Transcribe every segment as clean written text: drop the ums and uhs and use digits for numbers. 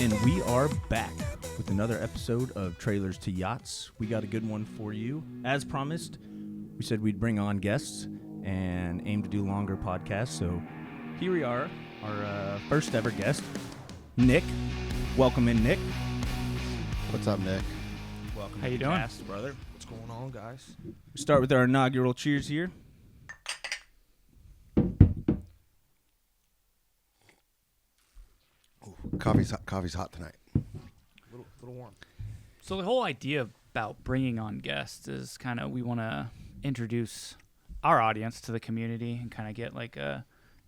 And we are back with another episode of Trailers to Yachts. We got a good one for you. As promised, we said we'd bring on guests and aim to do longer podcasts. So here we are, our first ever guest, Nick. Welcome in, Nick. What's up, Nick? Welcome. How you to the doing? cast, brother? What's going on, guys? We start with our inaugural cheers here. Ooh, coffee's hot tonight. Little warm. So the whole idea about bringing on guests is kind of we want to introduce our audience to the community and kind of get like a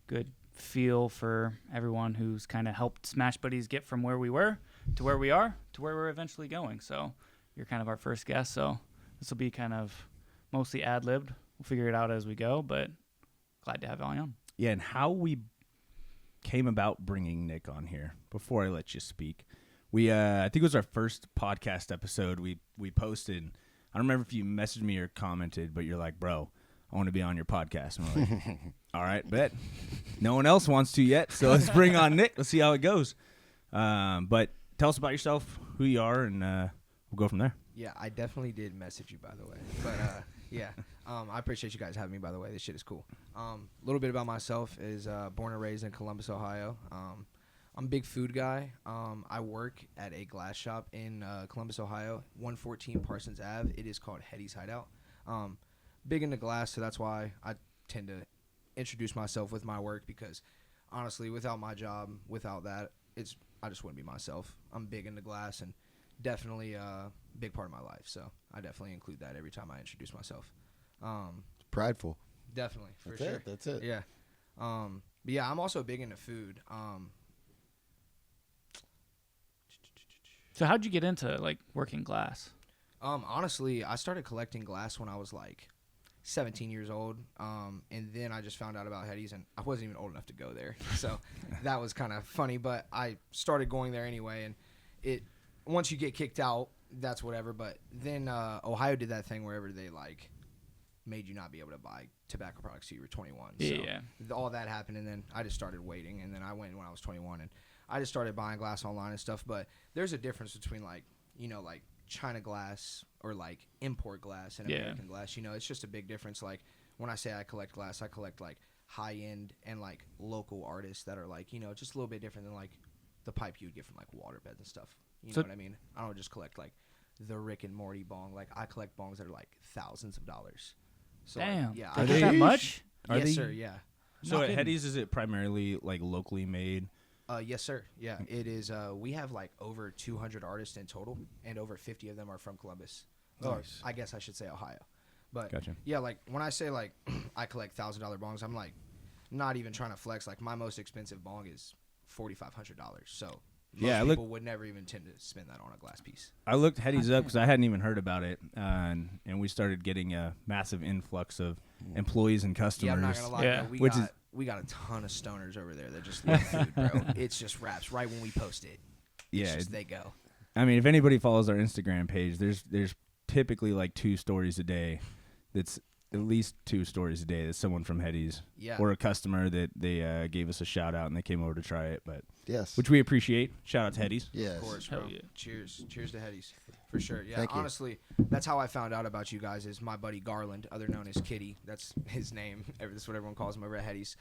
good feel for everyone who's kind of helped Smash Buddies get from where we were to where we are to where we're eventually going. So you're kind of our first guest. So this will be kind of mostly ad-libbed. We'll figure it out as we go, but glad to have you on. Yeah, and how we came about bringing Nick on here, before I let you speak. We I think it was our first podcast episode we posted. I don't remember if you messaged me or commented, but you're like, bro, I want to be on your podcast. And we're like, all right, bet. No one else wants to yet, so let's bring on Nick. Let's see how it goes. But tell us about yourself, who you are, and we'll go from there. Yeah, I definitely did message you, by the way. But, yeah, I appreciate you guys having me, by the way. This shit is cool. A little bit about myself is born and raised in Columbus, Ohio. I'm a big food guy. I work at a glass shop in Columbus, Ohio, 114 Parsons Ave. It is called Hetty's Hideout. Big into glass, so that's why I tend to introduce myself with my work because, honestly, without my job, without that, I just wouldn't be myself. I'm big into glass and definitely a big part of my life, so I definitely include that every time I introduce myself. It's prideful. Definitely, for That's sure. it. That's it. Yeah. But yeah, I'm also big into food. So how'd you get into like working glass? Honestly, I started collecting glass when I was like 17 years old, and then I just found out about Hetty's, and I wasn't even old enough to go there, so that was kind of funny. But I started going there anyway, and once you get kicked out, that's whatever. But then Ohio did that thing wherever they like made you not be able to buy tobacco products till you were 21. So Yeah. all that happened, and then I just started waiting, and then I went when I was 21, and I just started buying glass online and stuff. But there's a difference between like China glass or like import glass and American glass. It's just a big difference. Like when I say I collect glass, I collect like high end and like local artists that are like just a little bit different than like the pipe you would get from like waterbeds and stuff. You know what I mean? I don't just collect like the Rick and Morty bong. Like I collect bongs that are like thousands of dollars. So Damn. yeah, Are they that much? Yes, sir. Yeah. So at Hetty's, is it primarily like locally made? Yes, sir. Yeah, it is. We have like over 200 artists in total, and over 50 of them are from Columbus. Or Nice. I guess I should say Ohio. But Gotcha. yeah, like when I say like I collect $1,000 bongs, I'm like not even trying to flex. Like my most expensive bong is $4,500. So most people would never even tend to spend that on a glass piece. I looked Hetty's up because I hadn't even heard about it, and we started getting a massive influx of employees and customers. Yeah, I'm not gonna lie. Yeah. Bro, we got a ton of stoners over there that just love food, bro. It's just raps right when we post it. They go. I mean, if anybody follows our Instagram page, there's typically like 2 stories a day. That's at least 2 stories a day. That's someone from Hetty's or a customer that they gave us a shout out and they came over to try it. But Yes. which we appreciate. Shout out to Hetty's. Yes. Of course, Hell bro. yeah. Cheers to Hetty's, for sure. Yeah, Thank you. honestly, that's how I found out about you guys. Is my buddy Garland, other known as Kitty. That's his name. That's what everyone calls him over at Hetty's.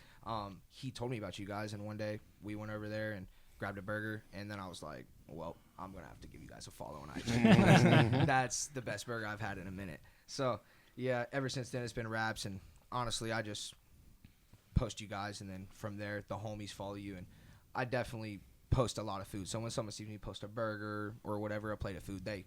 He told me about you guys, and one day we went over there and grabbed a burger, and then I was like, well, I'm gonna have to give you guys a follow on IG. That's the best burger I've had in a minute. So yeah, ever since then it's been wraps, and honestly, I just post you guys, and then from there the homies follow you, and I definitely post a lot of food. So when someone sees me post a burger or whatever, a plate of food, they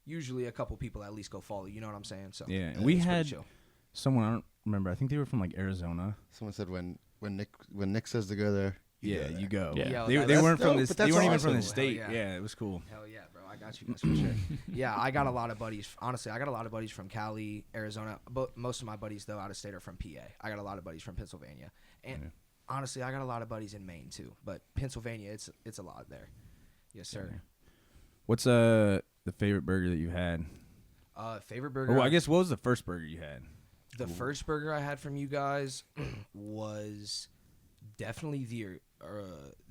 usually a couple people at least go follow. You know what I'm saying? So Yeah, and we it's pretty had chill. someone, I don't remember. I think they were from like Arizona. Someone said when Nick says to go there, You go. Yeah. Yeah, They weren't from dope, this. but They that's weren't even from the awesome. state. Hell Yeah, it was cool. Hell yeah, bro. I got you guys for sure. Yeah, I got a lot of buddies. Honestly, I got a lot of buddies from Cali, Arizona. But most of my buddies, though, out of state are from PA. I got a lot of buddies from Pennsylvania. And honestly, I got a lot of buddies in Maine, too. But Pennsylvania, it's a lot there. Yes, sir. Okay. What's the favorite burger that you had? Favorite burger? Oh, I guess what was the first burger you had? The first burger I had from you guys was Definitely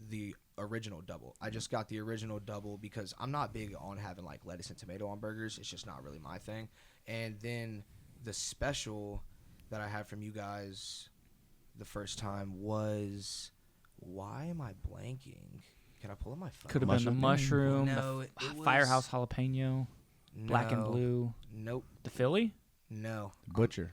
the original double. I just got the original double because I'm not big on having like lettuce and tomato on burgers. It's just not really my thing. And then the special that I had from you guys the first time was, why am I blanking? Can I pull up my phone? Could have been the mushroom, No, the it was Firehouse jalapeno, black and No. blue, Nope. the Philly. No. Butcher.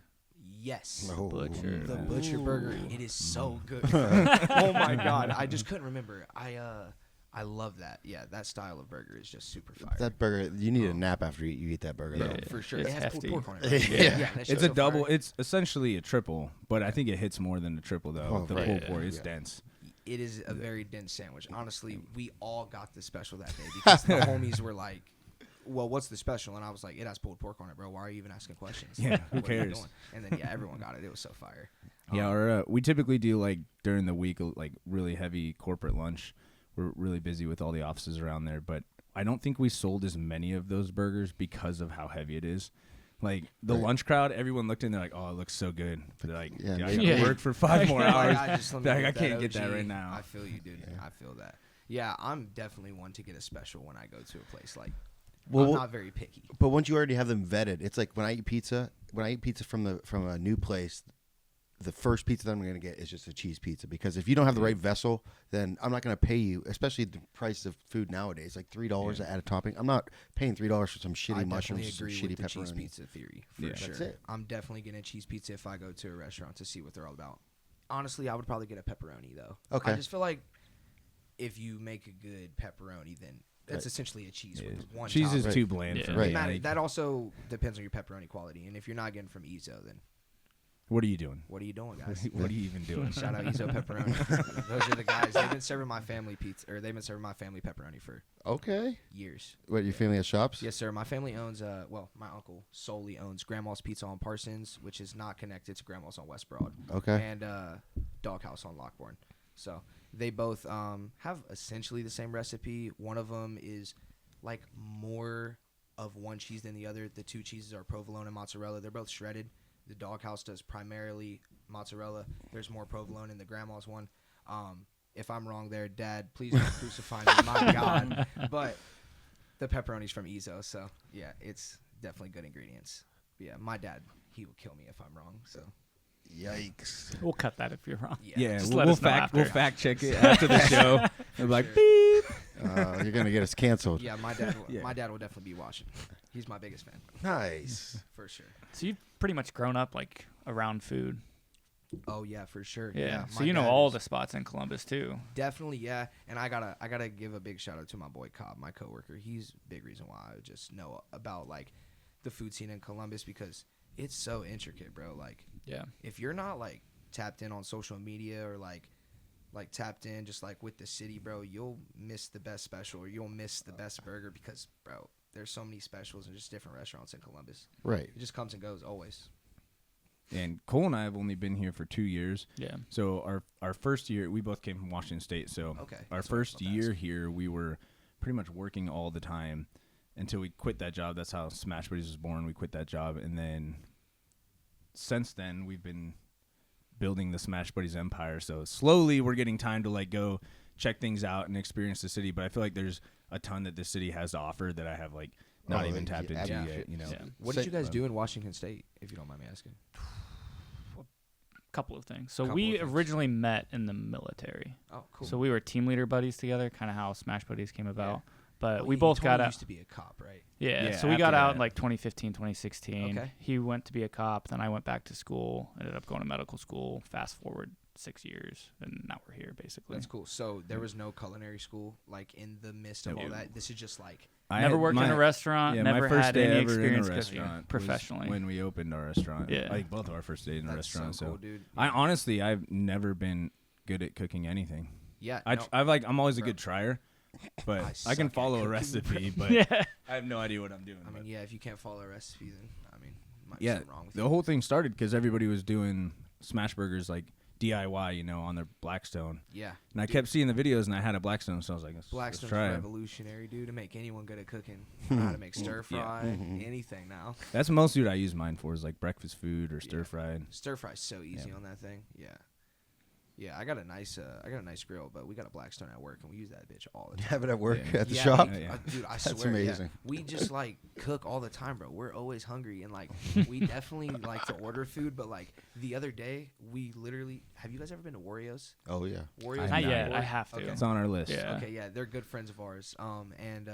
Yes. Oh. Butcher. The Yeah. butcher burger. It is so good. Oh my god. I just couldn't remember. I love that. Yeah, that style of burger is just super fire. That burger, you need a nap after you eat that burger. Yeah. though. For sure. It's It has pulled hefty. pork on it. Right? Yeah. that shit's It's a so double. fire. It's essentially a triple, but I think it hits more than a triple though. Oh, with the right. pulled pork, it's Yeah. dense. It is a very dense sandwich. Honestly, we all got the special that day because the homies were like, well, what's the special? And I was like, it has pulled pork on it, bro. Why are you even asking questions? Yeah, who What are you cares? doing? And then, yeah, everyone got it. It was so fire. Yeah, or we typically do like during the week, like really heavy corporate lunch. We're really busy with all the offices around there, but I don't think we sold as many of those burgers because of how heavy it is. Like the Right. lunch crowd, everyone looked in, they're like, "Oh, it looks so good." They're like, Yeah, "Yeah, I maybe- gotta Yeah. work for 5 more Like, hours." I just let me They're like, get I can't that get that OG. right now. I feel you, dude. Yeah. I feel that. Yeah, I'm definitely one to get a special when I go to a place. Like, Well, I'm not very picky. But once you already have them vetted, it's like when I eat pizza from a new place, the first pizza that I'm going to get is just a cheese pizza, because if you don't have the right vessel, then I'm not going to pay you, especially the price of food nowadays, like $3 to add a topping. I'm not paying $3 for some shitty I mushrooms, definitely some agree shitty with the cheese pepperoni. pizza theory for Yeah. sure. That's it. I'm definitely getting a cheese pizza if I go to a restaurant to see what they're all about. Honestly, I would probably get a pepperoni though. Okay. I just feel like if you make a good pepperoni, then that's Right. essentially a cheese Yeah. with one Cheese topping. is Right. too bland Yeah. for Right. me. Man, Like, that also depends on your pepperoni quality, and if you're not getting from Ezo, then what are you doing? what are you doing, guys? What are you even doing? Shout out Ezo Pepperoni. Those are the guys. They've been serving my family pizza, or they've been serving my family pepperoni for Okay. years. What, your family has shops? Yes, sir. My family owns, well, my uncle solely owns Grandma's Pizza on Parsons, which is not connected to Grandma's on West Broad, Okay. and Doghouse on Lockbourne. So they both have essentially the same recipe. One of them is like more of one cheese than the other. The two cheeses are provolone and mozzarella. They're both shredded. The Doghouse does primarily mozzarella. There's more provolone in the Grandma's one. If I'm wrong there, Dad, please don't crucify me. My God. But the pepperoni's from Ezo, so yeah, it's definitely good ingredients. But yeah, my dad, he will kill me if I'm wrong. So Yikes. We'll cut that if you're wrong. Yeah, Just we'll, let we'll us know fact after. we'll fact check it after the show. We'll be like, Sure. beep. You're going to get us canceled. yeah, my dad, Yeah. my dad will definitely be watching. He's my biggest fan Nice. for sure. So you've pretty much grown up like around food. Oh yeah, for sure. Yeah. So my you know dad all is the spots in Columbus too. definitely, yeah. And I gotta give a big shout out to my boy Cobb, my coworker. He's a big reason why I just know about like the food scene in Columbus, because it's so intricate, bro. Like Yeah. if you're not like tapped in on social media or like tapped in just like with the city, bro, you'll miss the best special or you'll miss the best burger, because bro, there's so many specials and just different restaurants in Columbus. Right. It just comes and goes always. And Cole and I have only been here for 2 years. Yeah. So our first year, we both came from Washington State. So Okay. our That's what I was first about to year ask. here, we were pretty much working all the time until we quit that job. That's how Smash Buddies was born. We quit that job, and then since then we've been building the Smash Buddies empire. So slowly, we're getting time to like go check things out and experience the city. But I feel like there's a ton that the city has to offer that I have like not Oh, even yeah, tapped into yeah. yet. You know. Yeah. What Say- did you guys do in Washington State, if you don't mind me asking? Couple of things. So Couple we of things. originally met in the military. Oh, cool. So we were team leader buddies together, kind of how Smash Buddies came about. But Oh, we you both told got me you out. used to be a cop, right? Yeah, Yeah, so we got after out that. in like 2015, 2016. Okay. He went to be a cop. Then I went back to school. Ended up going to medical school. Fast forward 6 years, and now we're here basically. That's cool. So there was no culinary school like in the midst of all Nope. that. This is just like I Never had worked in my- a restaurant. Yeah, never my first had day any ever in a experience cooking restaurant was professionally. when we opened our restaurant. Yeah. I think both of our first days in a that's restaurant. so So, cool, dude. I honestly, I've never been good at cooking anything. yeah, I no, I'm always a Bro. good trier, but I I, suck can at follow a cooking, recipe, bro. but yeah. I have no idea what I'm doing. I mean, but- yeah, if you can't follow a recipe, then I mean, might be yeah, something wrong with the you. whole thing started because everybody was doing smash burgers like DIY, you know, on their Blackstone, Yeah, and I dude, kept seeing the videos, and I had a Blackstone, so I was like, let's Blackstone's try it. revolutionary, dude, to make anyone good at cooking. I know how to make stir fry, anything now. That's mostly what I use mine for, is like breakfast food or stir fried. Stir fry's so easy on that thing. Yeah. Yeah, I got a nice grill, but we got a Blackstone at work, and we use that bitch all the time. Have it at work Yeah. at the Yeah, shop. dude, I That's swear, yeah. amazing. We just like cook all the time, bro. We're always hungry, and like we definitely like to order food. But like the other day, we literally have you guys ever been to Wario's? Oh yeah. Wario's, Not not yet. Wario's? I have to. Okay. It's on our list. Yeah. Okay, yeah, they're good friends of ours. And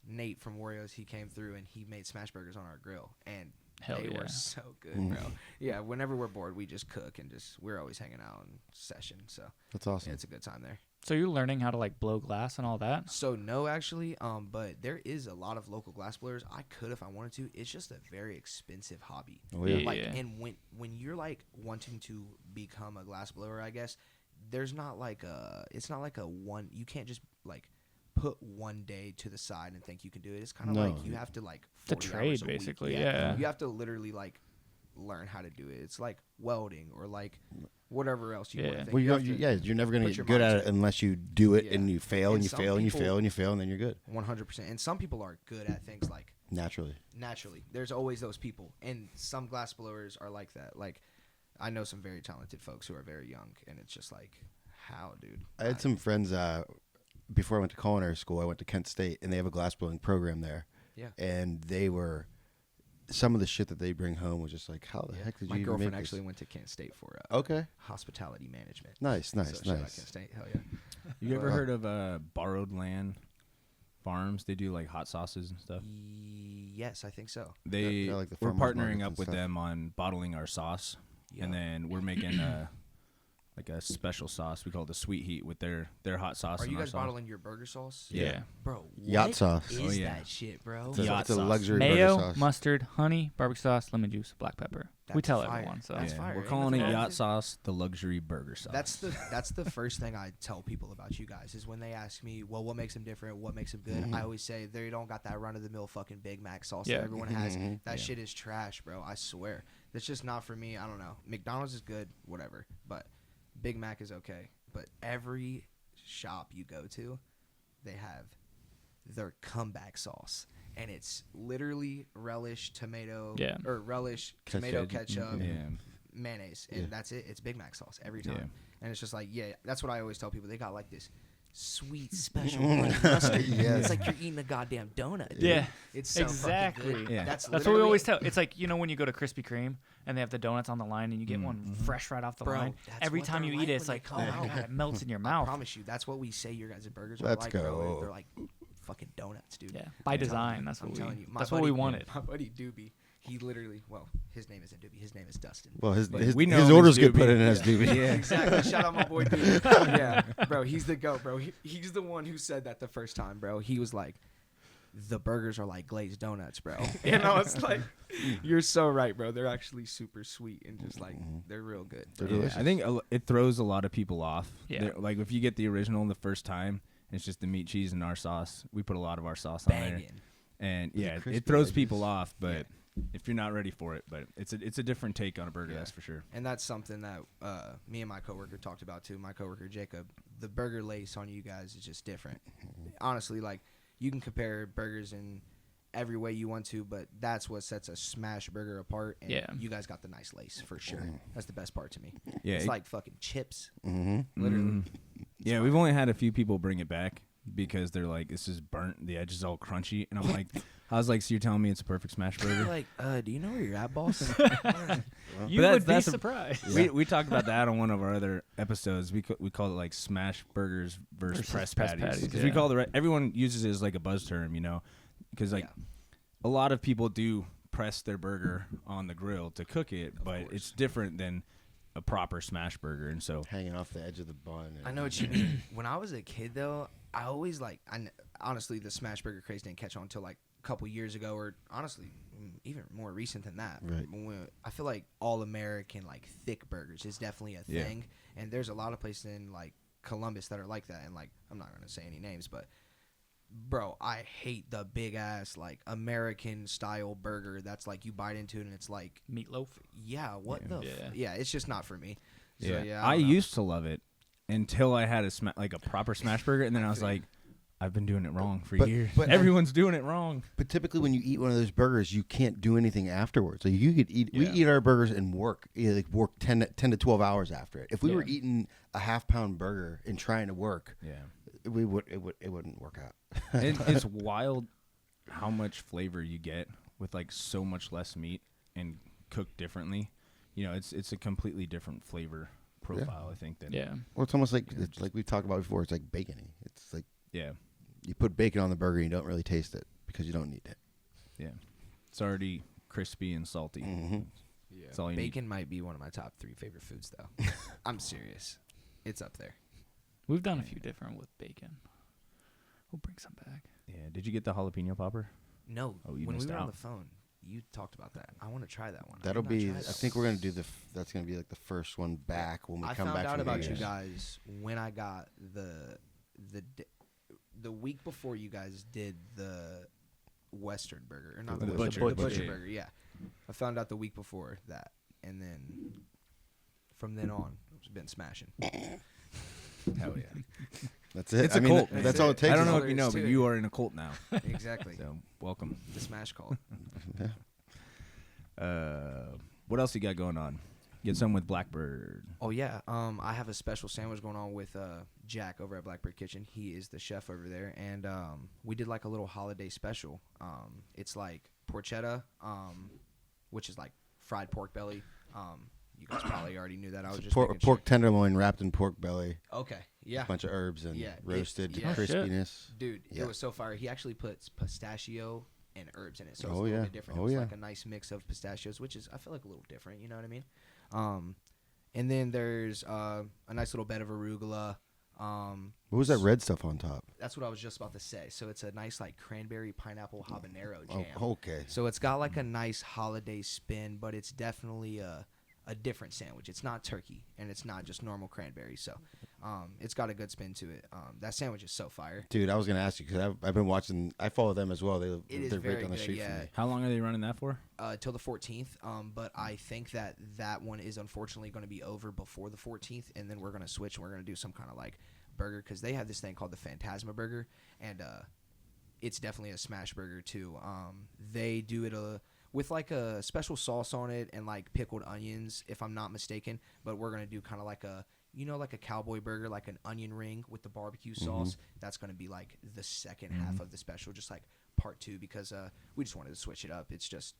Nate from Wario's, he came through and he made smash burgers on our grill, and Hell they yeah. were so good, Mm. bro. Yeah, whenever we're bored, we just cook and we're always hanging out in session. So That's awesome. yeah, it's a good time there. So you're learning how to like blow glass and all that? So no, actually, but there is a lot of local glass blowers. I could if I wanted to. It's just a very expensive hobby. Oh yeah. Yeah. Like, and when you're like wanting to become a glass blower, I guess there's not like it's not like a one. You can't just like put one day to the side and think you can do it. It's kind of No. like you have to like The 40 trade, hours a week. basically, yeah. You have to literally like learn how to do it. It's like welding or like whatever else you want Yeah. to think. Well, You have to- you're never gonna put get your good mind at to it it. unless you do it Yeah. and you fail and And you some fail and you people- fail and you fail and then you're good 100%. And some people are good at things like naturally. naturally. There's always those people, and some glass blowers are like that. Like I know some very talented folks who are very young, and it's just like, how, dude? I had some friends before I went to culinary school. I went to Kent State, and they have a glass blowing program there. Yeah. And they were some of the shit that they bring home was just like, how the heck did My you even girlfriend make actually this? went to Kent State for Okay, hospitality management. nice. So shout out Nice. Kent State. Hell yeah. You ever heard of Borrowed Land Farms? They do like hot sauces and stuff. Yes, I think so. They they're like the we're farmers partnering markets up and with stuff. them on bottling our sauce, and Yeah. then we're making like a special sauce. We call it the Sweet Heat with their hot sauce. Are and you our guys sauce. bottling your burger sauce? Yeah. Bro, Yacht what sauce. is Oh, yeah. that shit, bro? It's a, Yacht it's a sauce. luxury Mayo, burger sauce. mustard, honey, barbecue sauce, lemon juice, black pepper. We That's tell fire. everyone. So That's Yeah, fire. we're Ain't calling it nothing wrong yacht with it. sauce, the luxury burger sauce. That's the first thing I tell people about you guys is when they ask me, well, what makes them different? What makes them good? I always say they don't got that run of the mill fucking Big Mac sauce Yeah. that everyone has. That Yeah. shit is trash, bro. I swear. That's just not for me. I don't know. McDonald's is good, whatever, but Big Mac is okay. But every shop you go to, they have their comeback sauce. And it's literally relish, tomato, Yeah. or relish, tomato ketchup, Yeah. mayonnaise, and Yeah. that's it. It's Big Mac sauce every time. Yeah. And it's just like, yeah, that's what I always tell people. They got like this sweet special honey mustard. Yes. It's like you're eating a goddamn donut. Dude. Yeah, It's so fucking exactly. good. Yeah. That's That's what we literally- always tell. It's like, you know, when you go to Krispy Kreme and they have the donuts on the line and you get one fresh right off the Bro, line. that's Every what time they're you like eat it, it's when like, they oh come my out. God, it melts in your I mouth. promise you, that's what we say your guys' burgers are Let's like, bro. go. They're like fucking donuts, dude. Yeah, by I'm telling design. you. That's I'm what telling we. you. My That's what we buddy- wanted. My buddy Doobie, he literally, well, his name isn't Doobie. His name is Dustin. Well, his We know his him as orders get Doobie. put in as Doobie. Yeah. Exactly. Shout out my boy Doobie. Yeah, bro, he's the GOAT, bro. He's the one who said that the first time, bro. He was like, the burgers are like glazed donuts, bro. And I was like, you're so right, bro. They're actually super sweet and just like, they're real good. They're Yeah, delicious. I think it throws a lot of people off. Yeah. Like if you get the original the first time, it's just the meat, cheese, and our sauce. We put a lot of our sauce on there, Banging. and The yeah, crispy it throws edges. people off. But if you're not ready for it, but it's a different take on a burger, Yeah. that's for sure. And that's something that me and my coworker talked about too. My coworker Jacob, the burger lace on you guys is just different. Honestly, like you can compare burgers in every way you want to, but that's what sets a smash burger apart. And Yeah. you guys got the nice lace for sure. That's the best part to me. Yeah, It's it- like fucking chips, Mm-hmm. literally. Mm. Yeah, we've only had a few people bring it back because they're like, "This is burnt. The edge is all crunchy," and I'm like, "I was like, so you're telling me it's a perfect smash burger?" Like, do you know where you're at, boss? You But would be that's a- surprised. We talked about that on one of our other episodes. We called it like smash burgers versus press patties because we yeah. call everyone uses it as like a buzz term, you know, because like a lot of people do press their burger on the grill to cook it, but it's different than a proper smash burger, and so Hanging off the edge of the bun. I know what you mean. When I was a kid, though, I always like. Honestly, the smash burger craze didn't catch on until like a couple years ago, or honestly, even more recent than that. Right. I feel like all American like thick burgers is definitely a Yeah. thing, and there's a lot of places in like Columbus that are like that. And like, I'm not gonna say any names, but bro, I hate the big ass like American style burger that's like you bite into it and it's like, Meatloaf. yeah, what Yeah. the, Yeah. yeah, it's just not for me. So, yeah. yeah, I don't know. used to love it until I had like a proper smash burger, and then I was like, I've been doing it wrong for But- years. but- Everyone's doing it wrong. But typically, when you eat one of those burgers, you can't do anything afterwards. Like you could eat. We Yeah. eat our burgers and work. Like work 10 to 12 hours after it. If we were Yeah. eating a half-pound burger and trying to work, Yeah. it wouldn't work out. It's wild how much flavor you get with like so much less meat and cooked differently. You know, it's a completely different flavor profile. I think than Yeah. Well, it's almost like we've talked about before. It's like bacon-y. It's like yeah. you put bacon on the burger and you don't really taste it because you don't need it. Yeah. It's already crispy and salty. Mhm. Yeah. That's all you need. Bacon might be one of my top 3 favorite foods, though. I'm serious. It's up there. We've done a few different with bacon. We'll bring some back. Yeah. Did you get the jalapeno popper? No, Oh, you when we missed were on out. the phone, you talked about that. I want to try that one. I That'll did not be. try I that think one. we're gonna do that's gonna be like the first one back when we I come found back. out from about you Vegas. guys when I got the week before you guys did the Western burger, or not The the, butcher. Western, The the butcher butcher. burger. Yeah, I found out the week before that, and then from then on, it's been smashing. Hell yeah. That's it. It's I a mean, cult. That's That's all it. it takes. I don't is- know all if you there know, is but to it. you are in a cult now. Exactly, So welcome. the smash cult. What else you got going on? Get some with Blackbird. Oh yeah, I have a special sandwich going on with Jack over at Blackbird Kitchen. He is the chef over there, and we did like a little holiday special. It's like porchetta, which is like fried pork belly. You guys probably already knew that. I was just making pork sure. tenderloin wrapped in pork belly, Okay, yeah, a bunch of herbs and Yeah, it- roasted to yeah. Oh, shit. crispiness. dude, Yeah. it was so fire. He actually puts pistachio and herbs in it, so it's Oh, a little yeah. bit different. Oh, it was yeah. like a nice mix of pistachios, which is I feel like a little different. You know what I mean? And then there's a nice little bed of arugula. What was that red stuff on top? That's what I was just about to say. So it's a nice like cranberry pineapple habanero jam. Oh, okay. So it's got like a nice holiday spin, but it's definitely a different sandwich. It's not turkey and it's not just normal cranberry. So it's got a good spin to it. That sandwich is so fire. Dude, I was gonna ask you because I've been watching. I follow them as well. It is They're very right down the good, street yeah. from me. How long are they running that for? Till the 14th. But I think that one is unfortunately going to be over before the 14th, and then we're going to switch and we're going to do some kind of like burger because they have this thing called the Phantasma Burger, and it's definitely a smash burger too. They do it with like a special sauce on it and like pickled onions, if I'm not mistaken. But we're going to do kind of like like a cowboy burger, like an onion ring with the barbecue sauce. That's going to be like the second half of the special, just like part 2, because we just wanted to switch it up. It's just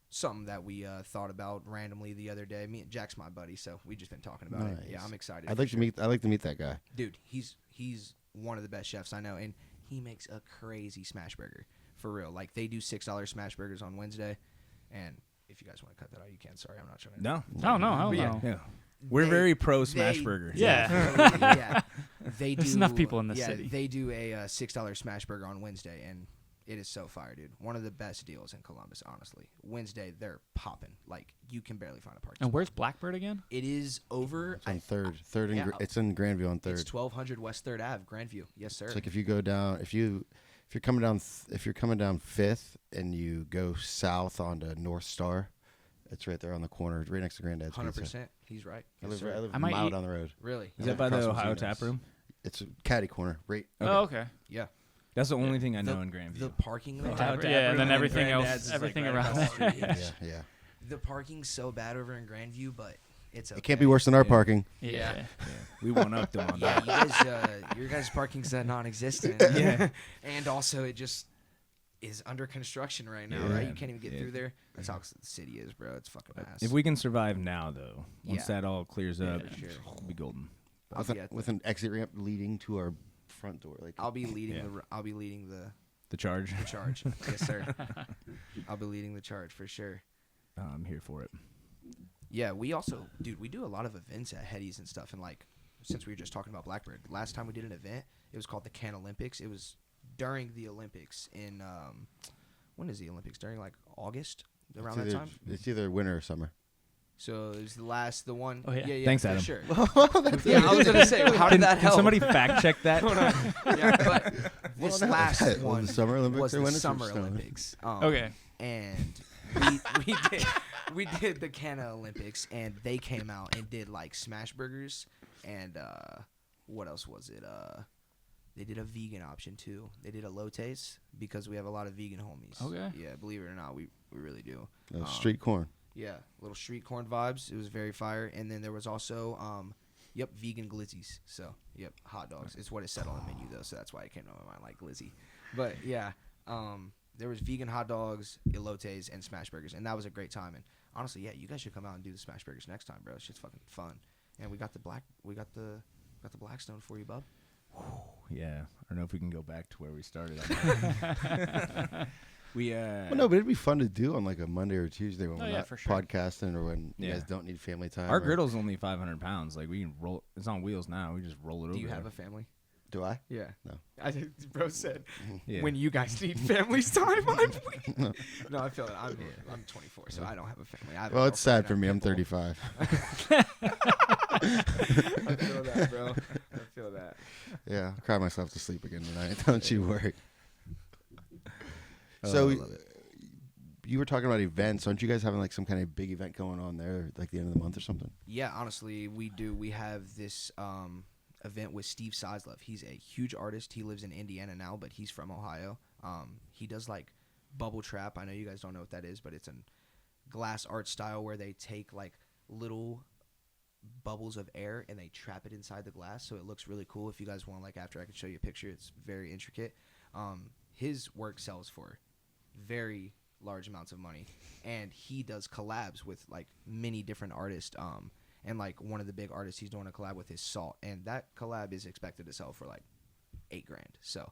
something that we thought about randomly the other day. Me and Jack's my buddy, so we just been talking about it. Yeah, Nice. I'm excited. I'd for like to sure. meet. I like to meet that guy. Dude, he's one of the best chefs I know, and he makes a crazy smash burger for real. Like they do $6 smash burgers on Wednesday, and if you guys want to cut that out, you can. Sorry, I'm not trying to. No. Oh, no. Hell But yeah. no. Yeah. We're They- very pro smash they- burger. Yeah. yeah. They do. There's enough people in the city. They do a $6 smash burger on Wednesday, and it is so fire, dude. One of the best deals in Columbus, honestly. Wednesday, they're popping. Like you can barely find a parking. And spot. where's Blackbird again? It is over. It's on Third. yeah, It's in Grandview on Third. It's 1200 West 3rd Ave, Grandview. Yes, sir. It's like if you go down, if you're coming down Fifth and you go south onto North Star, it's right there on the corner, right next to Granddad's Pizza. 100%. He's right. I Yes, live, sir. I live I a might mile eat- down the road. Really? Is that by the Across from Ohio Zeno's. Tap Room? It's a caddy corner, right? Oh, okay. Yeah. That's the only thing I The- know in Grandview. The parking lot. Ohio Tap Yeah, Room and then everything Granddad's else, is, everything right around across the there. street. Yeah, yeah. The parking's so bad over in Grandview, but it's okay. It can't be worse than our Yeah. parking. Yeah. Yeah. We won up them on Yeah, that. your guys' parking's non-existent. Yeah. And also, it just is under construction right now, Yeah. right? You can't even get Yeah. through there. That's how the city is, bro. It's fucking ass. If we can survive now, though, once Yeah. that all clears up, Yeah. Sure. we'll be golden. I'll be at With an exit ramp leading to our front door. Like I'll be leading Yeah. I'll be leading the The charge. charge. Yes, sir. I'll be leading the charge for sure. I'm here for it. Yeah, we also, dude, we do a lot of events at Hetty's and stuff. And like, since we were just talking about Blackbird, last time we did an event, it was called the Can Olympics. It was during the Olympics in when is the Olympics? During like August, around that time. It's either winter or summer. So it was the one. Oh, yeah. yeah, Thanks, for Adam. Sure. Yeah, I was gonna say, how did that Can help? somebody fact check that? Yeah, but this Well, no, last well, one the Summer Olympics was or the when it's Summer snowing? Olympics. Okay. And we did the Canna Olympics, and they came out and did like smash burgers and what else was it? They did a vegan option too. They did a elotes because we have a lot of vegan homies. Okay. Yeah, believe it or not, we really do. Street corn. Yeah, little street corn vibes. It was very fire. And then there was also, vegan glizzies. So, hot dogs. It's what it said on the menu though, so that's why it came to my mind like glizzy. But yeah, there was vegan hot dogs, elotes, and smash burgers, and that was a great time. And honestly, yeah, you guys should come out and do the smash burgers next time, bro. Shit's fucking fun. And we got the Blackstone for you, bub. Yeah, I don't know if we can go back to where we started. Well, no, but it'd be fun to do on like a Monday or Tuesday when we're not for sure. podcasting or when you guys don't need family time. Our griddle's only 500 pounds. Like, we can roll. It's on wheels now. We just roll it over. Do you there. have a family? Do I? Yeah. No. I think bro said Yeah. when you guys need family's time. No, I feel it. I'm 24, so I don't have a family. I have a Well, it's sad for girlfriend me. and I'm a pit 35. bull. I feel that, bro. I feel that. Yeah, I'll cry myself to sleep again tonight. Don't you worry. Oh, So I love it. you were talking about events. Aren't you guys having like some kind of big event going on there, like the end of the month or something? Yeah, honestly, we do. We have this event with Steve Sizlove. He's a huge artist. He lives in Indiana now, but he's from Ohio. He does like bubble trap. I know you guys don't know what that is, but it's a glass art style where they take like little bubbles of air and they trap it inside the glass, so it looks really cool. If you guys want, like, after I can show you a picture, it's very intricate. His work sells for very large amounts of money, and he does collabs with like many different artists. And like one of the big artists he's doing a collab with is Salt, and that collab is expected to sell for like $8,000. So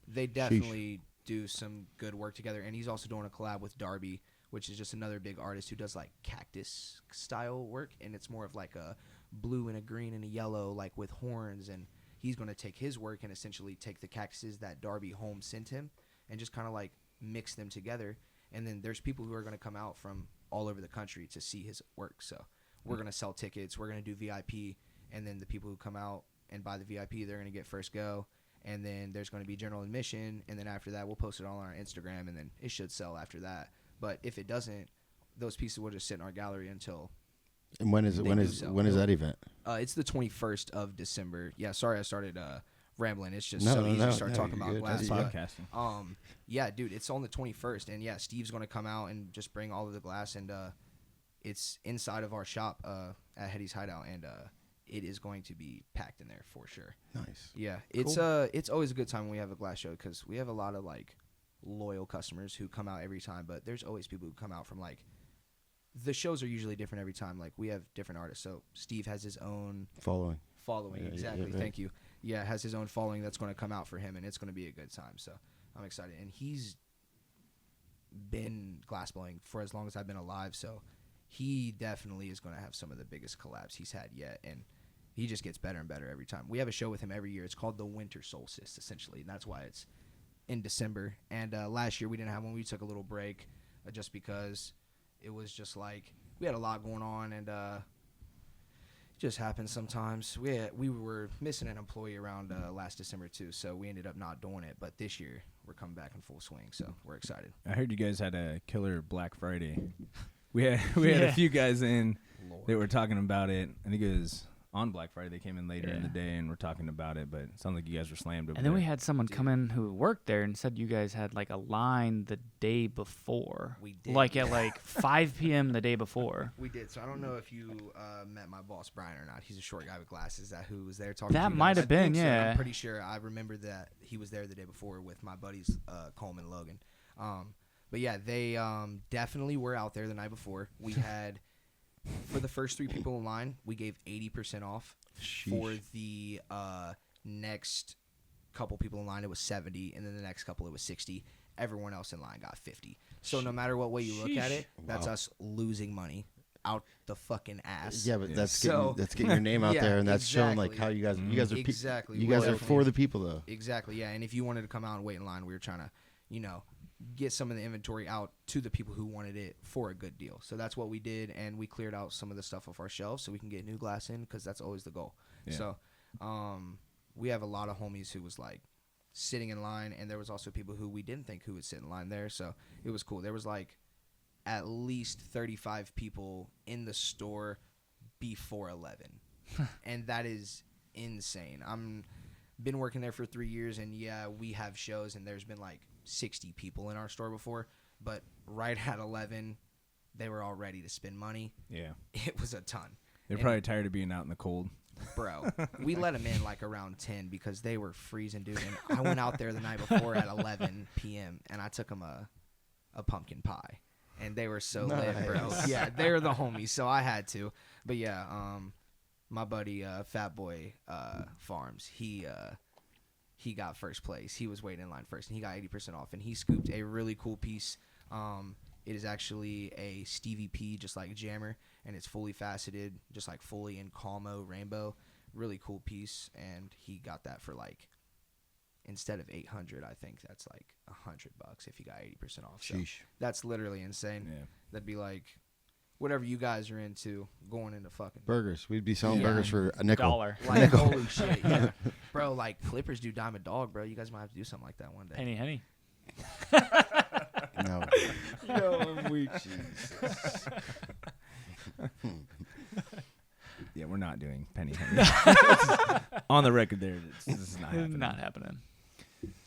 they definitely do some good work together. And he's also doing a collab with Darby, which is just another big artist who does like cactus style work, and it's more of like a blue and a green and a yellow, like with horns. And he's going to take his work and essentially take the cactuses that Darby Holmes sent him and just kind of like mix them together. And then there's people who are going to come out from all over the country to see his work. So we're going to sell tickets. We're going to do VIP. And then the people who come out and buy the VIP, they're going to get first go. And then there's going to be general admission. And then after that, we'll post it all on our Instagram. And then it should sell after that. But if it doesn't, those pieces will just sit in our gallery until. And when is it? When is that event? It's the 21st of December. Yeah, sorry I started rambling. It's just No, easy no, to start no, talking you're about good. glass. That's but, podcasting. yeah, dude, it's on the 21st, and yeah, Steve's gonna come out and just bring all of the glass, and it's inside of our shop at Hetty's Hideout, and it is going to be packed in there for sure. Nice. Yeah, it's always a good time when we have a glass show because we have a lot of like loyal customers who come out every time, but there's always people who come out from like. The shows are usually different every time. Like, we have different artists. So Steve has his own Following. Yeah, exactly. right. Thank you. Yeah, has his own following that's going to come out for him, and it's going to be a good time. So I'm excited. And he's been glassblowing for as long as I've been alive. So he definitely is going to have some of the biggest collabs he's had yet. And he just gets better and better every time. We have a show with him every year. It's called the Winter Solstice, essentially. And that's why it's in December. And last year we didn't have one. We took a little break just because it was just like we had a lot going on, and it just happens sometimes. We were missing an employee around last December too, so we ended up not doing it. But this year we're coming back in full swing, so we're excited. I heard you guys had a killer Black Friday. We had a few guys in that were talking about it. I think it was on Black Friday. They came in later in the day and were talking about it, but it sounded like you guys were slammed over And then there. we had someone come in who worked there and said you guys had like a line the day before. We did. Like at like 5 p.m. the day before. We did. So I don't know if you met my boss Brian or not. He's a short guy with glasses who was there talking. That to you might guys. have been, I think so. yeah. I'm pretty sure. I remember that he was there the day before with my buddies Coleman and Logan. But yeah, they definitely were out there the night before. We had for the first 3 people in line, we gave 80% off. For the next couple people in line, it was 70, and then the next couple it was 60. Everyone else in line got 50. So no matter what way you look at it, that's us losing money out the fucking ass. Yeah, but that's getting your name out Yeah, there, and that's showing like exactly. how you guys are Exactly. you guys are Loyalty. for the people though. Exactly, yeah. And if you wanted to come out and wait in line, we were trying to, get some of the inventory out to the people who wanted it for a good deal. So that's what we did, and we cleared out some of the stuff off our shelves so we can get new glass in because that's always the goal. Yeah. So we have a lot of homies who was like sitting in line, and there was also people who we didn't think who would sit in line there. So it was cool. There was like at least 35 people in the store before 11, and that is insane. been working there for 3 years, and yeah, we have shows, and there's been like 60 people in our store before. But right at 11, they were all ready to spend money. Yeah. It was a ton. They're And- probably tired of being out in the cold. Bro, we let them in like around 10 because they were freezing, dude. And I went out there the night before at 11 p.m. and I took them a pumpkin pie, and they were so lit, bro. Nice. Yeah, they're the homies, so I had to. But yeah, my buddy Fat Boy Farms, he got first place. He was waiting in line first, and he got 80% off, and he scooped a really cool piece. It is actually a Stevie P, just like jammer, and it's fully faceted, just like fully in Calmo rainbow. Really cool piece, and he got that for like, instead of 800, I think that's like $100 if you got 80% off. So Sheesh. that's literally insane. Yeah. That'd be like whatever you guys are into, going into fucking Burgers. We'd be selling Yeah. burgers for a nickel. $1. like holy shit, yeah, bro. Like Clippers do Diamond Dog, bro. You guys might have to do something like that one day. Penny Henny. No. Yo, I'm weak. Jesus. Yeah, we're not doing penny henny. On the record there, this is not happening. Not happening.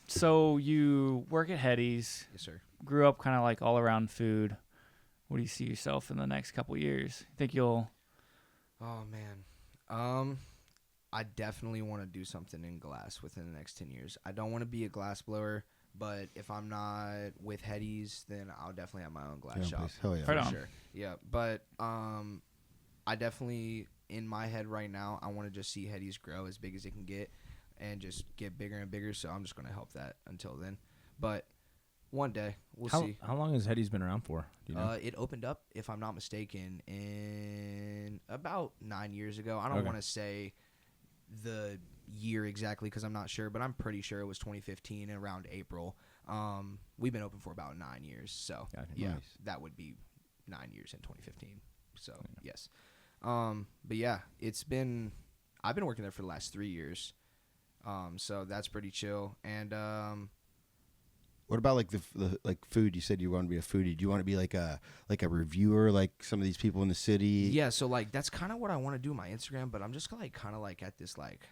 So you work at Hetty's, Yes, sir. grew up kind of like all around food. What do you see yourself in the next couple years? Think you'll... Oh man, I definitely want to do something in glass within the next 10 years. I don't want to be a glass blower, but if I'm not with Hetty's, then I'll definitely have my own glass Yeah, shop. please. Hell yeah. Right For on. sure. Yeah, but I definitely, in my head right now, I want to just see Hetty's grow as big as it can get and just get bigger and bigger, so I'm just going to help that until then. But one day, we'll see. How long has Hetty's been around for? Do you know? It opened up, if I'm not mistaken, in about 9 years ago. I don't Okay. want to say the year exactly because I'm not sure, but I'm pretty sure it was 2015 around April. We've been open for about 9 years, so Gotcha. yeah, Nice. that would be 9 years in 2015. So yes, but yeah, I've been working there for the last 3 years, so that's pretty chill. And What about like the like food? You said you want to be a foodie. Do you want to be like a reviewer, like some of these people in the city? yeah, so like that's kind of what I want to do on my Instagram, but I'm just like kind of like at this like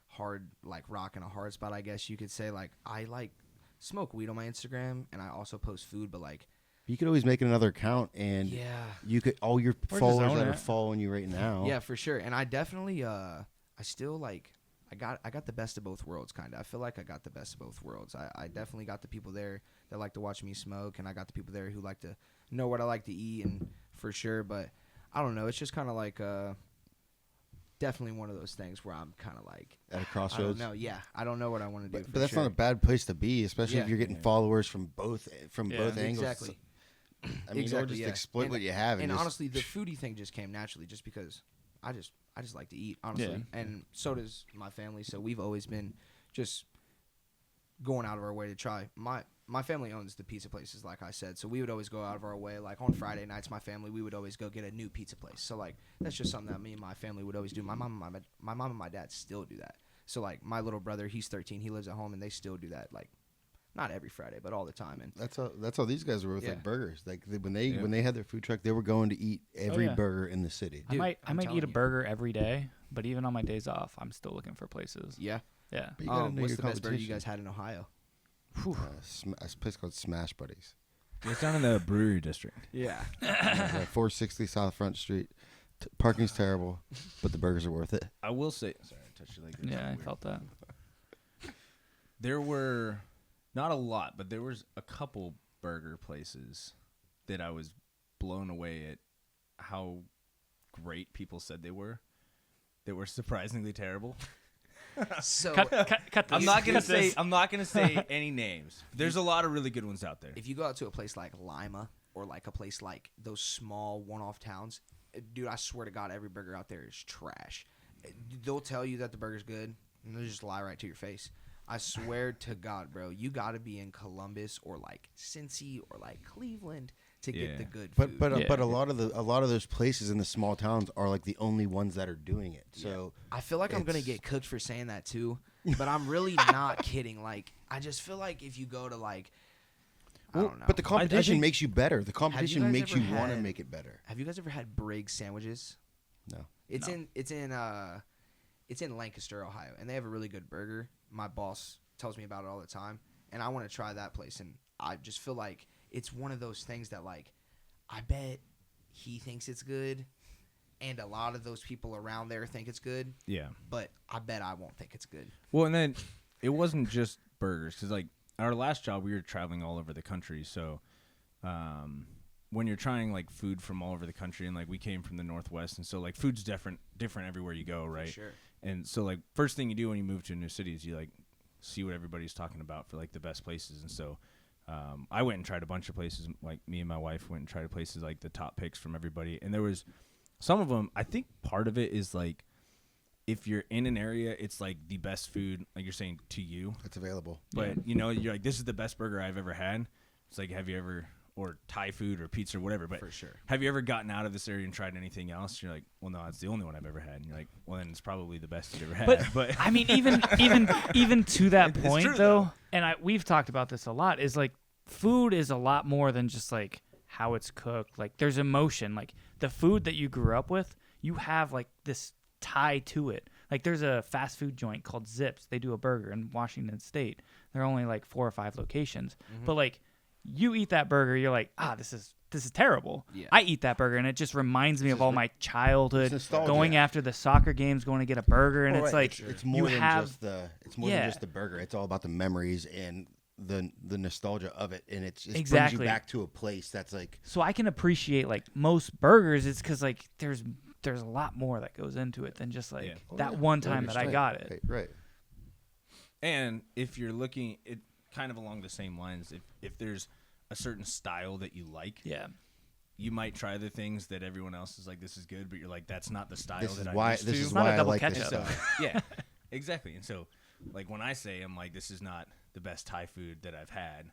hard, like rocking a hard spot, I guess you could say. Like I like smoke weed on my Instagram, and I also post food, but like You could always make another account, and yeah, you could all your just followers own that are it. following you right now. yeah, for sure. And I definitely I still like I got the best of both worlds, kind of. I feel like I got the best of both worlds. I definitely got the people there that like to watch me smoke, and I got the people there who like to know what I like to eat, and for sure. But I don't know. It's just kind of like definitely one of those things where I'm kind of like At a I crossroads. don't know. Yeah, I don't know what I want to do. But that's not a bad place to be, especially Yeah. if you're getting followers from both Yeah, both angles. Exactly. I mean, Exactly, or just yeah. exploit And- what you have. And just, honestly, the foodie thing just came naturally, just because I just like to eat, honestly, and so does my family. So we've always been just going out of our way to try. My family owns the pizza places, like I said, so we would always go out of our way. Like on Friday nights, my family, we would always go get a new pizza place. So like that's just something that me and my family would always do. My mom and my dad still do that. So like my little brother, he's 13, he lives at home, and they still do that. Like not every Friday, but all the time. And that's how these guys were with Yeah. like burgers. Like when they had their food truck, they were going to eat every yeah. burger in the city. I Dude, might I'm eat telling a you. burger every day, but even on my days off, I'm still looking for places. yeah, Yeah. But you gotta know what's your the best burger you competition. guys had in Ohio? A place called Smash Buddies. It's down in the brewery district. Yeah. 460 South Front Street. Parking's terrible, but the burgers are worth it. I will say. Sorry, I touched your leg. It's Yeah, I weird. felt that. There were not a lot, but there was a couple burger places that I was blown away at how great people said they were. They were surprisingly terrible. So Cut I'm this. not gonna Cut say this. I'm not gonna say any names. There's a lot of really good ones out there. if you go out to a place like Lima or like a place like those small one-off towns, dude, I swear to God, every burger out there is trash. They'll tell you that the burger's good, and they'll just lie right to your face. I swear to God, bro, you got to be in Columbus or like Cincy or like Cleveland to Yeah. get the good But food. but Yeah. but a lot of those places in the small towns are like the only ones that are doing it. So I feel like I'm gonna it's- get cooked for saying that too, but I'm really not kidding. Like, I just feel like if you go to like, I don't know. But the competition think- makes you better. The competition guys makes ever you want to had- make it better. Have you guys ever had Briggs sandwiches? No. It's No. in It's in Lancaster, Ohio, and they have a really good burger. My boss tells me about it all the time, and I want to try that place. And I just feel like it's one of those things that, like, I bet he thinks it's good, and a lot of those people around there think it's good. Yeah. But I bet I won't think it's good. Well, and then it wasn't just burgers, because like our last job, we were traveling all over the country. So when you're trying like food from all over the country, and like we came from the Northwest, and so like food's different everywhere you go, right? For sure. And so like first thing you do when you move to a new city is you like see what everybody's talking about for like the best places. And so I went and tried a bunch of places. Like me and my wife went and tried places like the top picks from everybody, and there was some of them. I think part of it is like, if you're in an area, it's like the best food, like you're saying, to you. It's available. But, you know, you're like, this is the best burger I've ever had. It's like, have you ever, or Thai food or pizza or whatever. But For sure. have you ever gotten out of this area and tried anything else? You're like, well, no, it's the only one I've ever had. And you're like, well, then it's probably the best you've ever had. But I mean, even to that It's point, true, though, and we've talked about this a lot, is like food is a lot more than just like how it's cooked. Like there's emotion. Like the food that you grew up with, you have like this tie to it. Like there's a fast food joint called Zips. They do a burger in Washington State. There are only like 4 or 5 locations. But like you eat that burger, you're like, this is terrible. Yeah. I eat that burger and it just reminds me of all my childhood, nostalgia. going after the soccer games, going to get a burger, and Well, it's right. like it's more you than have just than just the burger. It's all about the memories and the nostalgia of it, and it just brings Exactly. you back to a place that's like. So I can appreciate like most burgers. It's because like there's a lot more that goes into it than just like Yeah. that one time that I Right, got it. Right. And if you're looking, it kind of along the same lines, if there's a certain style that you like, Yeah. you might try the things that everyone else is like, this is good, but you're like, that's not the style This is that why. I'm used This to. is not a why I double like this ketchup. stuff. Yeah, exactly. And so, like, when I say I'm like, this is not the best Thai food that I've had,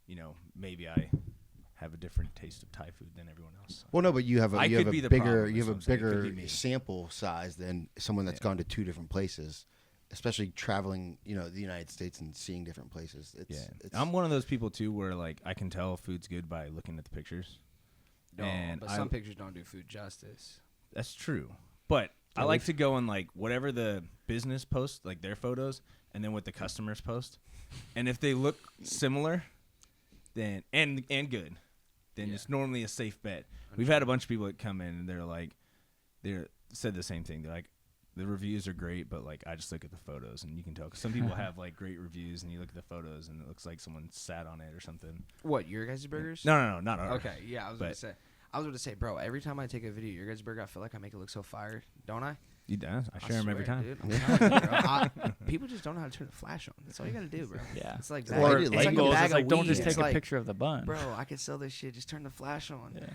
you know, maybe I have a different taste of Thai food than everyone else. Well, no, but you have I a could be the bigger problem, you is have a what I'm saying. It could bigger be me. sample size than someone that's Yeah. gone to 2 different places, especially traveling, the United States and seeing different places. Yeah, It's I'm one of those people too, where like I can tell food's good by looking at the pictures. No, And but I- some pictures don't do food justice. That's true, but I Yeah, like to go and like whatever the business posts, like their photos, and then what the customers post, and if they look similar, then and good, then Yeah. it's normally a safe bet. We've had a bunch of people that come in and they're said the same thing. They're like, the reviews are great, but like I just look at the photos and you can tell. 'Cause some people have like great reviews and you look at the photos and it looks like someone sat on it or something. What, your guys' burgers? No, not ours. Okay, yeah, I was going to say, bro, every time I take a video of your guys' burger, I feel like I make it look so fire, don't I? You do. I share them every swear, time. Dude, I'm telling you, bro. People just don't know how to turn the flash on. That's all you got to do, bro. Yeah. It's like, Or it's angles, like a Angles, bag it's like of don't weed. just It's take a like, picture of the bun. Bro, I could sell this shit. Just turn the flash on. Yeah.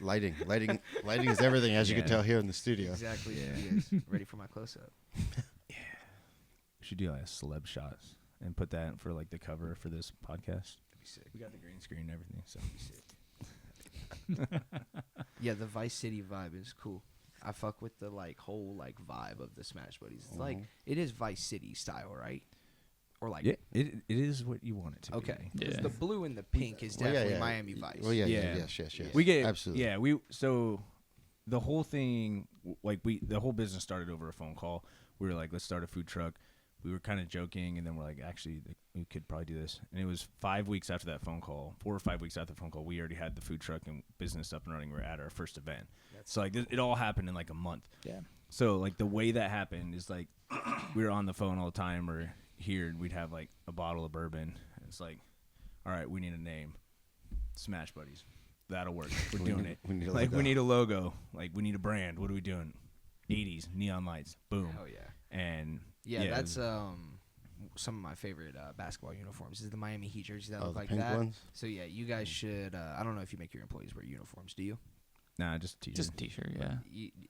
lighting is everything, as you can Yeah. tell here in the studio. Exactly. Yeah. Yes. Ready for my close-up. We should do like a celeb shots and put that for like the cover for this podcast. That'd be sick. We got the green screen and everything. So Yeah, the Vice City vibe is cool. I fuck with the like whole like vibe of the Smash Buddies. It's like it is Vice City style, right? Or like yeah, it is what you want it to okay, be. 'Cause Yeah. the blue and the pink is Well, definitely Miami Vice. Well, yeah, Yeah. yes. We get absolutely. Yeah, so the whole thing, like the whole business started over a phone call. We were like, let's start a food truck. We were kind of joking, and then we're like, actually, we could probably do this. And it was 5 weeks after that phone call, 4 or 5 weeks after the phone call, we already had the food truck and business up and running. We were at our first event. So like it all happened in like a month. Yeah. So like the way that happened is like we were on the phone all the time or here, and we'd have like a bottle of bourbon. And it's like, all right, we need a name. Smash Buddies. That'll work. We're doing it. We need a Like logo. we need a logo. Like we need a brand. What are we doing? 80s neon lights. Boom. Oh yeah. And Yeah, it that's was- some of my favorite basketball uniforms. Is the Miami Heat jerseys that Oh, look the like pink that. ones? So yeah, you guys should. I don't know if you make your employees wear uniforms. Do you? nah, just t-shirt. Just a t-shirt, yeah.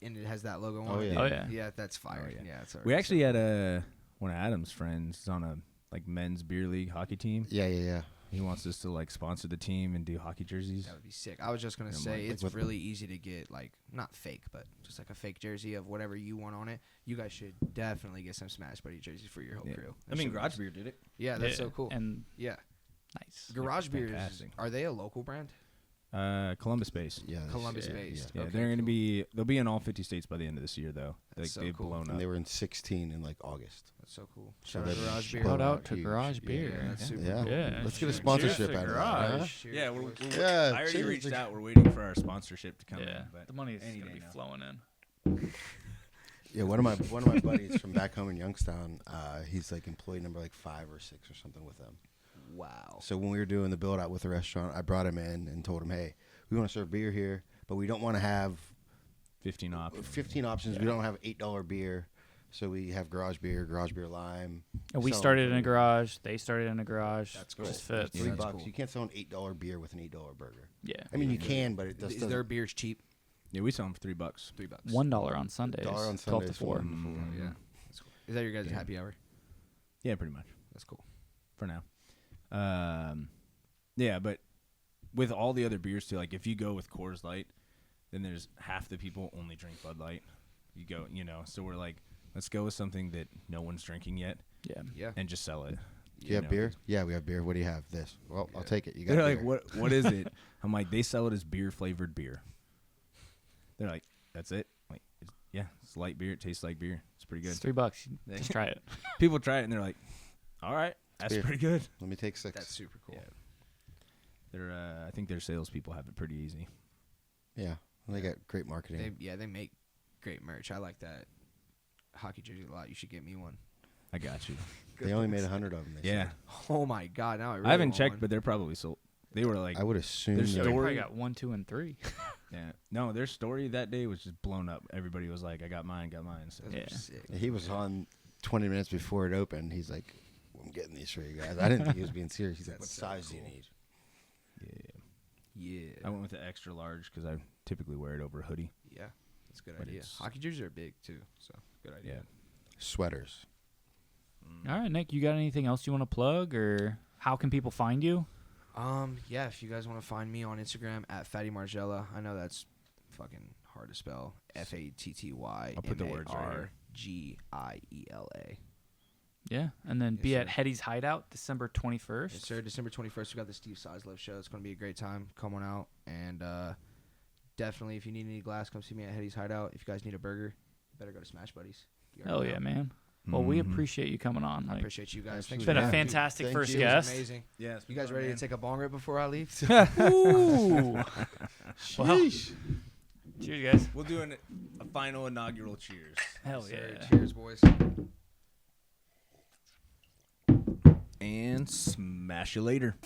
And it has that logo on Oh, it. yeah. Oh, yeah. Yeah, that's fire. Oh, yeah. Yeah, it's We actually had one of Adam's friends on a like men's beer league hockey team. Yeah. He wants us to like sponsor the team and do hockey jerseys. That would be sick. I was just gonna Yeah, say like it's with- really easy to get like not fake, but just like a fake jersey of whatever you want on it. You guys should definitely get some Smash Buddy jerseys for your whole Yeah. crew. I mean, That Garage shit Beer did it. was- Yeah, that's Yeah, so cool. And Yeah, nice. Garage Beers, fantastic. are they a local brand? Columbus based. Yeah, Columbus yeah, based. Yeah, Okay, they're gonna cool. be. They'll be in all 50 states by the end of this year, though. That's so They've cool. blown And up. they were in 16 in like August. That's so cool. So Shout out to they've Garage Beer. Shout blown out to huge. Garage Yeah. Beer. Yeah, that's super Yeah. cool. Yeah, Let's get a cheers sponsorship to out of that. Garage. Huh? Cheers, Yeah, boys. Yeah, I already cheers. reached out. We're waiting for our sponsorship to come Yeah, in. But the money is any gonna day be now. flowing in. Yeah, one of my buddies from back home in Youngstown, he's like employee number like 5 or 6 or something with them. Wow. So when we were doing the build out with the restaurant, I brought him in and told him, hey, we want to serve beer here, but we don't want to have 15 options. 15 options. Yeah. We don't have $8 beer. So we have garage beer lime. And we Sell started them in a for garage. They started in a garage. That's It just cool. fits. $3. that's cool. You can't sell an $8 beer with an $8 burger. Yeah. I mean, you can, but it Is doesn't. their beers cheap? Yeah, we sell them for $3. $3. $1 on Sundays. $1 on 12 to Sundays, 4. Mm. Yeah. That's cool. Is that your guys' Yeah. happy hour? Yeah, pretty much That's cool. for now. Yeah, but with all the other beers too, like if you go with Coors Light, then there's half the people only drink Bud Light. You go, so we're like, let's go with something that no one's drinking yet Yeah. Yeah. and just sell it. Do you have know. beer? Yeah, we have beer. What do you have? This. Well, I'll Yeah. take it. You got They're beer. like, what is it? I'm like, they sell it as beer flavored beer. They're like, that's it? Like, it's light beer. It tastes like beer. It's pretty good. It's $3. Just try it. People try it and they're like, all right, that's beer. pretty good. Let me take 6. That's super cool. Yeah. They're, I think their salespeople have it pretty easy. Yeah. They got great marketing. They make great merch. I like that hockey jersey a lot. You should get me one. I got you. They only made 100 of them. They Yeah. said. Oh my god! Now I really I haven't want checked, one. but they're probably sold. They were like, I would assume. There's Yeah, they're- we story- probably got 1, 2, and 3. yeah. No, their story that day was just blown up. Everybody was like, I got mine. So Those are Yeah. sick. He was on 20 minutes before it opened. He's like, I'm getting these for you guys. I didn't think he was being serious. He's like, what That's so size do you cool. need? yeah. Yeah. I went with the extra large because I typically wear it over a hoodie. Yeah. That's a good But idea. it's- Hockey jerseys are big too, so good idea. Yeah. Sweaters. All right, Nick, you got anything else you want to plug, or how can people find you? Yeah, if you guys want to find me on Instagram at Fatty Margella, I know that's fucking hard to spell. FATTY I'll put the words right here. MARGIELA. Yeah, and then Yes, be at sir. Hetty's Hideout December 21st. Yes, sir. December 21st, we got the Steve Sizlove show. It's going to be a great time. Come on out. And definitely, if you need any glass, come see me at Hetty's Hideout. If you guys need a burger, you better go to Smash Buddies. You Hell already yeah, know. man. Well, we Mhm. appreciate you coming on. I Like, appreciate you guys. Thanks it's for been a having me. fantastic Thank first you. It was guest. amazing. Yeah, it's You guys ready to take a bong rip before I leave? Ooh. Well, cheers, guys. We'll do a final inaugural cheers. Hell Yes, sir. yeah. Cheers, boys. And smash you later.